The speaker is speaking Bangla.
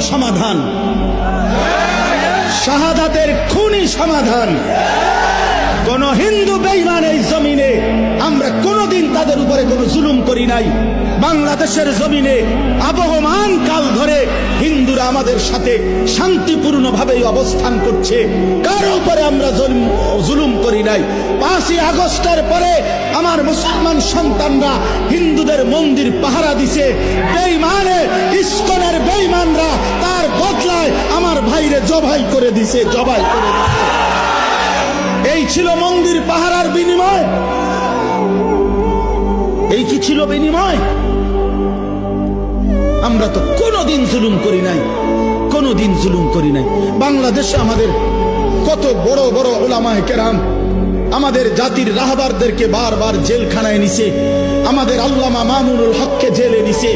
সমাধান, শাহাদাতের খুনি সমাধান। কোন হিন্দু বেঈমান এই জমিনে আমরা কোনদিন তাদের উপরে কোনো জুলুম করি নাই। বাংলাদেশের জমিনে আবহমান কাল ধরে হিন্দুরা আমাদের সাথে শান্তিপূর্ণভাবে অবস্থান করছে, কারো উপরে আমরা জুলুম করি নাই। 5ই আগস্টের পরে আমার মুসলমান সন্তানরা হিন্দুদের মন্দির পাহারা দিছে, বেঈমানে ইসকনের বেঈমানরা তার বদলায় আমার ভাইরে জবাই করে দিছে, জবাই করে দিছে। এই ছিল মন্দির পাহারার বিনিময়? এই কি ছিল বিনিময়? আমরা তো কোনোদিন জুলুম করি নাই, কোনোদিন জুলুম করি নাই। বাংলাদেশে আমাদের কত বড় বড় উলামায়ে কেরাম আমাদের জাতির রাহবারদেরকে বারবার জেলখানায় নিছে, আমাদের আল্লামা মামুনুল হককে জেলে নিছে।